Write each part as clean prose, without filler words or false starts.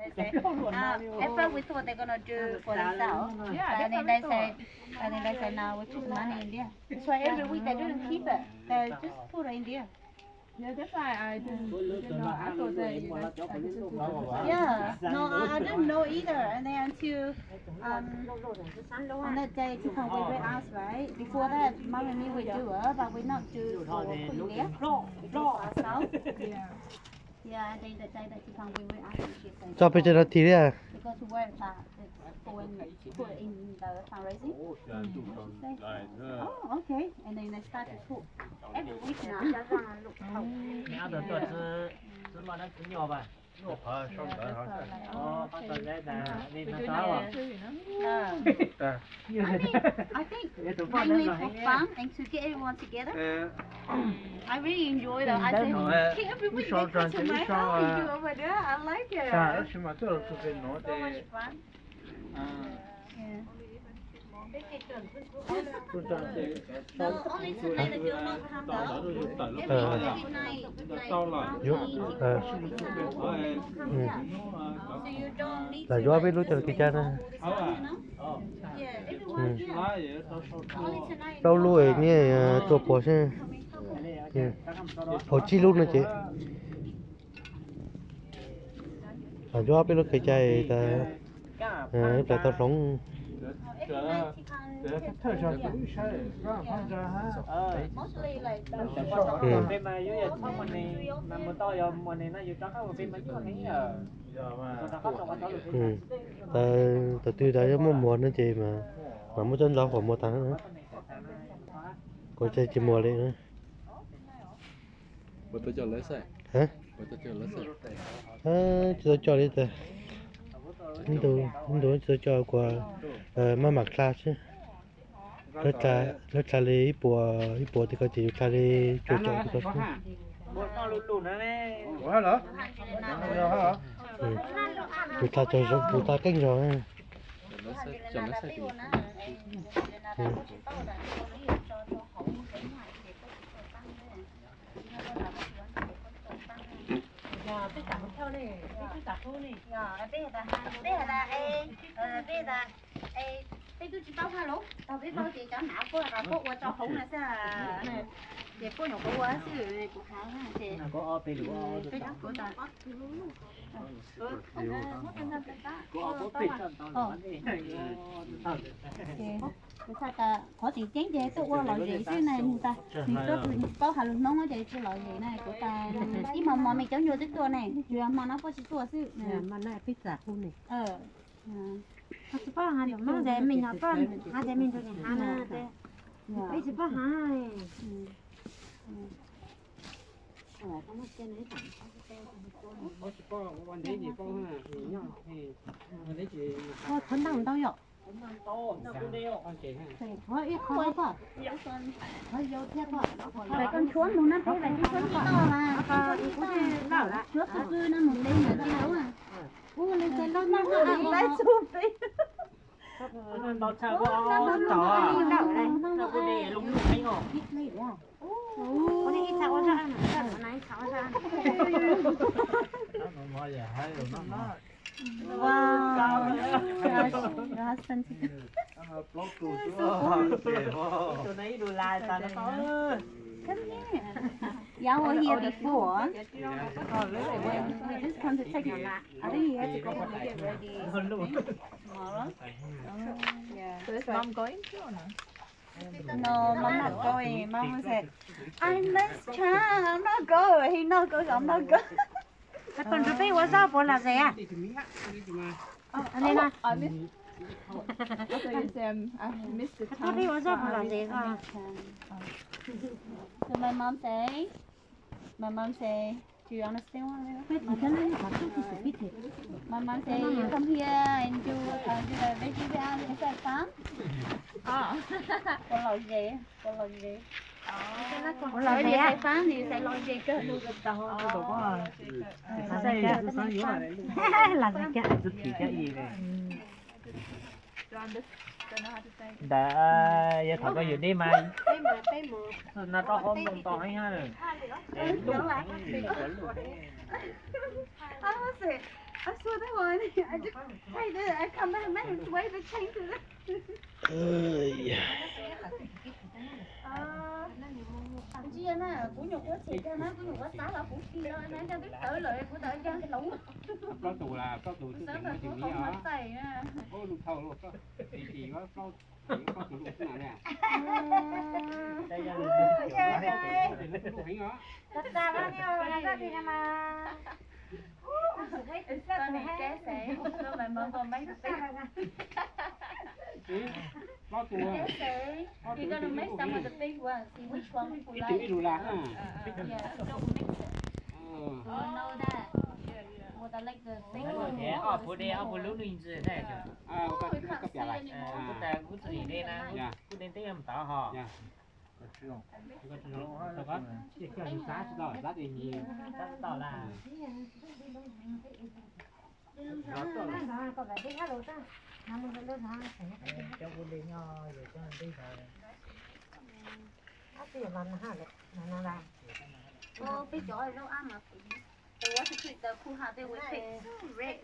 They say, at first we thought they're gonna do for themselves, and then they say, no, we put money in there. That's why every week they didn't keep it. They just put it in there. Yeah, that's why I didn't know. I thought that you guys just do that. Yeah, no, I didn't know either. And then until on that day, Tiffany we asked, right? Before that, Mom and me we do it, but we not do for putting there for ourselves. Yeah, and then the day that Tiffany we asked, she said. จะไปเจอนาทีเนี่ย Because where that is when put in the fundraising. Oh, okay. And then they start to put every week now. 你要的做芝麻的吃牛吧？哦，把这来的，你那啥哇？I think mainly for fun and to get everyone together. I really enjoy that. I said, hey, every week they come to my house and do over there. I like it. So much fun. Yeah. No, only tonight that you're not come though. Every night, like around 3 people come here. So you don't need to. แต่ย้อนไม่รู้จักกี่จานนะ Yeah, everyone here. Only tonight. เรารู้เองเนี่ยตัวปวดใช่ไหมเขาชี้ลูกนะเจ๊แต่ย้อนไม่รู้กี่ใจแต่ตอนหลง Mostly like bên mà dưới giờ trong mình này mà một to giờ mình này nó dưới đó các bên mà dưới này giờแต่tuy đã có mùa nữa chị mà muốn chân gió khoảng 1 tháng nữa có chơi chỉ mùa đấy nữa bữa tôi cho lấy xe hả bữa tôi cho lấy xe tôi cho đi từ tôi cho qua mà mặc class chứ rất là lấy bộ thì có chỉ là lấy chỗ thì có bộ to lùn nữa đấy quá hả chúng ta cho chúng ta cách rồi cho lấy xe bây tôi chỉ bao hai lỗ, tao biết bao chị cho não cô là cô qua cho hổng là sao này, chị cô nhỏ cô quá chứ của hắn chị. Có o pe được o. Cái đó của ta. Có bố pe cho tao đi. Cái sao ta có tiền chén về tôi qua loại gì chứ này ta, tôi có hai lỗ nóng ở đây chứ loại gì này của ta, ý mà mình cháu nhiều cáiตัวnày, chưa mà nó có chỉตัวchứ. Mà này pizza khu này. Chị bảo hà được mang về mình nó con hà về mình cho nhà hà nè bây giờ bảo hà có một cái nàyวันนี้นี่ป้องน่ะนี่เนาะนี่วันนี้สิ คนดังđâu vậyโตน่ะกูเดียวอันเก่งฮะ thôi ít không có thôi vô theo thôi Vậy con chuốn một năm thấy là cái chuốn to mà trước cứ nó một đêm là nó nấu à lên trên nó lấy chụp đi nó sao có trò nóกูđi lúng thấy ngộ có đi ít sao ra mà này sao ra nó nói giờ hay rồi nó wow your husband blog tụi nấy đùi lại ta nó có come here y'all were here before we just come to take it I think you have to go home and get ready tomorrow So is mom going to or not? No, mom not going. Mom said, I miss Chan. I'm not going. He not going. I'm not going. còn cái bây giờ bỏ là gì à anh này nè I miss. So you say I missed the cái time. bây giờ bỏ là gì rồi So my mom say, do you understand what I mean? My mom say, you come here and do the vegetable inside farm. Con lòi gì? Con lòi gì? bỏ là gì à Farm thì sẽ lòi gì cơ? nó đâu có là gì cả rất kỳ cái gì này Don't know how to say. đã giờ thật có gì đi mà nó to không đồng to hay ha rồi I was it. I saw that one. I just tried it. I come back and make it way to change it. เอ้ย Chị nè, cũng nhục quá chị cho nó cũng nhục quá xá là cũng chi đó, nó cho biết tới lời của tới cho cái lũ. có tù là có tù chứ Sớm tiền là tiền cũng gì không đó hết tay nè. có lục thâu luôn có thì có tù lục nào nè đây là lục lục đó tất cả bao nhiêu là cái gì mà It's funny, cái sẽ nó mà mơ mơ mấy cái có tù cái sẽ you're gonna make some of the big ones. See which one you cái like. lục là Yeah, don't mix it. You know that. What I like the big one. bữa đây ông bữa lúc mình gì này chứ có cặp giả lại bữa ta bữa gì đây nè bữa đến tới em tao họ có chỉ cần giá rồi giá thì nhiều tao là có vẻ đi hết rồi ta năm mươi đô ha cho bữa đi nho rồi cho đi rồi á tiền lần ha nó làm Biết chỗ này đâu ăn mà. They want to keep the cool heart they will pick red.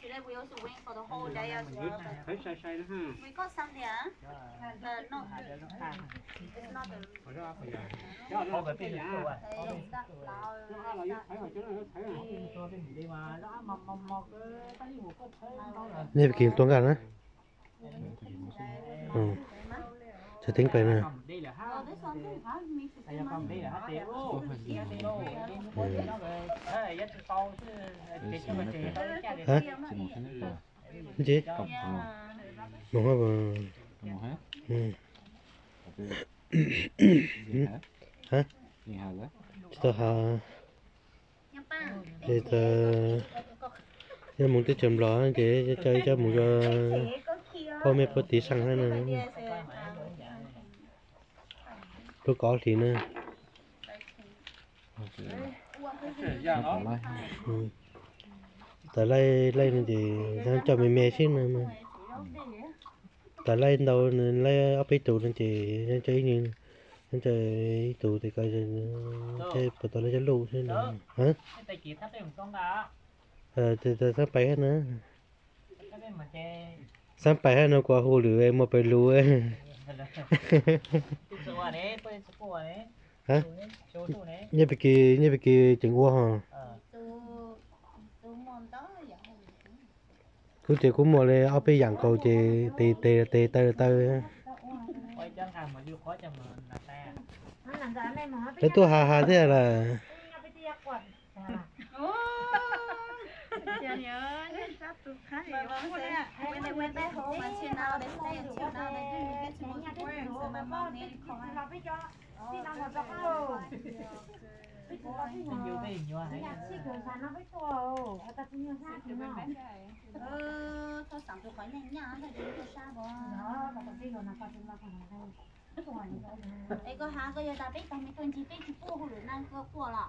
Today we also wait for the whole day as well. thấy say say đó ha We got some there. Not it's not the đó phải giờ đó phải tiền à that đó là thấy hồi trước nó thấy rồi đi mà đó mọc cái một có thấy đâu là นี่ไปกินตรงกันนะจะทิ้งไปนะ đi là ha Oh, this one too hard me to bây see giờ con money. đi là hát tiền ô tiền ô nó về thế là nhất sau chứ tiền cho mình tiền tao cha để hả Chỉ một cái nữa rồi. cái gì Cộng không? một hai ba Một hết. ừ Gì hả? hả Gì hả đó? tao hà Nha ba. để tao cho muốn tới chấm lò để chơi cho mộtพ่อแม่ปฏิสั่งให้นะtôi có thì nữa Còn lại. tại lấy này thì nó cho mẹ mẹ xin nữa mà tại lấy đâu lấy ấp tủ nên chỉ nó chơi như nó chơi tủ thì coi chơi bắt đầu lấy cho lù thế nào hả tay kia thắt em con đó thì sắp bay hết nữa cái bên mà chơi sắp bay hết nó qua hồ lửa em mà bay lù ấy số này tôi số này hả số này như bị kia chừng qua hả cứ chỉ cũng mua lấy ấp dạng cầu chỉ tê ôi chân hàng mà vô khó cho mà là ta nó làm ra này mà thế tôi hà thế là When they went back home until now, they stay until now. They didn't get to go to work, so my mom nearly cried. nhiều cái nhiều hay Thôi sẵn tôi khỏi nhanh nha, thôi chúng tôi xa bỏ. Ê, có hàng có giờ ta biết tao mấy tuần chỉ biết chụp bộ hồ lửa năng cơ của lạ.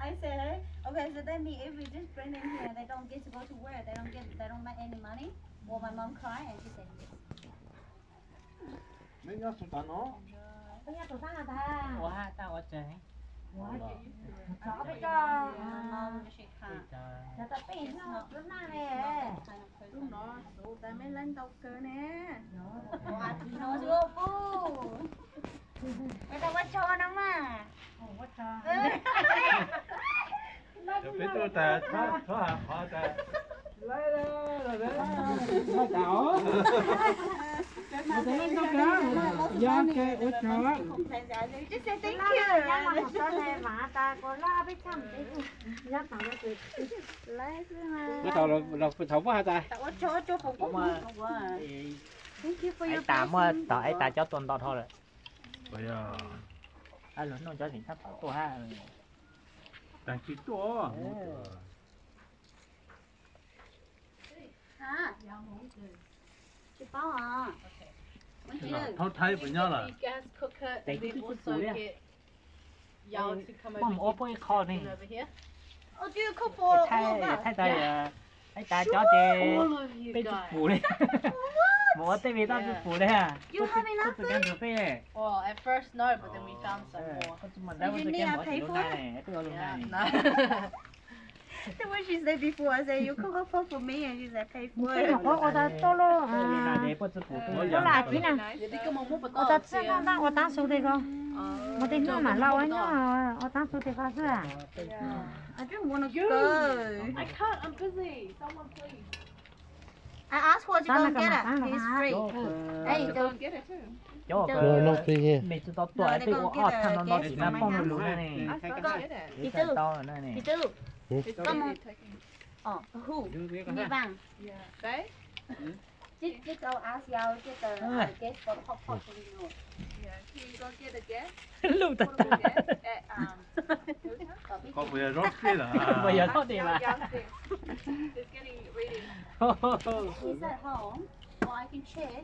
I said, okay, so that means if we just bring them here, they don't get to go to work, they don't make any money. Well, my mom cried and she said yes. bây giờ tụi sang là ta ủa ha tao ở chơi chó bây giờ Mom, she can't. là ta biết nó rất là nè Lúc đó, tụi ta mới lên đầu cơ nè. Nó chưa phu. Người ta có cho nó mà. không có cho Biết tôi ta thoát họ ta. lấy đó rồi nó chảo Mà lấy nó cá do cái ớt chó just say thank nhá mà you. một số này mà ta có lo biết chăm đấy nhá tao nó tự Lấy chứ mà. nó tàu là phải thấu quá hả ta Tao có cho không có mà. Thank you for ấy your tạm mà blessing. tao ấy ta cho tuần thôi rồi Bây giờ anh lớn nó cho thì thắt tổ ha đang chỉ to. Hả? Chị bao à? Muốn chị ơi. Thâu thay với nhau là. Gas cooker They and then did put also food there. get Yao to come mong over ốp cái kho này here and over here. Ô chứ không phụ. thay tay ấy ta cho chơi All of you bên chụp guys. phụ đi 我这边倒是补的呀， You have 不 enough 是跟准备嘞。 Well, at first no, but then we found some more. 不是嘛，那不是跟我是龙奶嘞，这个龙奶。 That's what she said before. I said you cook a pot for me, and she said pay for 这 it. 个我的多了，那你不是补我垃圾呢， Jadi kamu mau 我的这个我当初这个，我的妈妈老人家，我当初这个是啊， I don't want to go. I can't. I'm busy. Someone please. I asked for to go and get it. He's free. 哎 Hey, go go. and get it too. 叫我 No, not free here. 每次都短，对我二看到那几那放的龙奶呢， I forgot it. 你在刀那呢 Đi。tư. It's Come on. already taken. Oh, who? Đưa cái Đi con bằng. Yeah. They? Chứ câu ask nhau chứ tờ guess for the hot pot for you. Yeah. Can you go get a guess? 路的 What do we get? At có bây giờ rót kia là bây giờ thoát đi mà downstairs. It's getting ready. He's at home. Or I can check.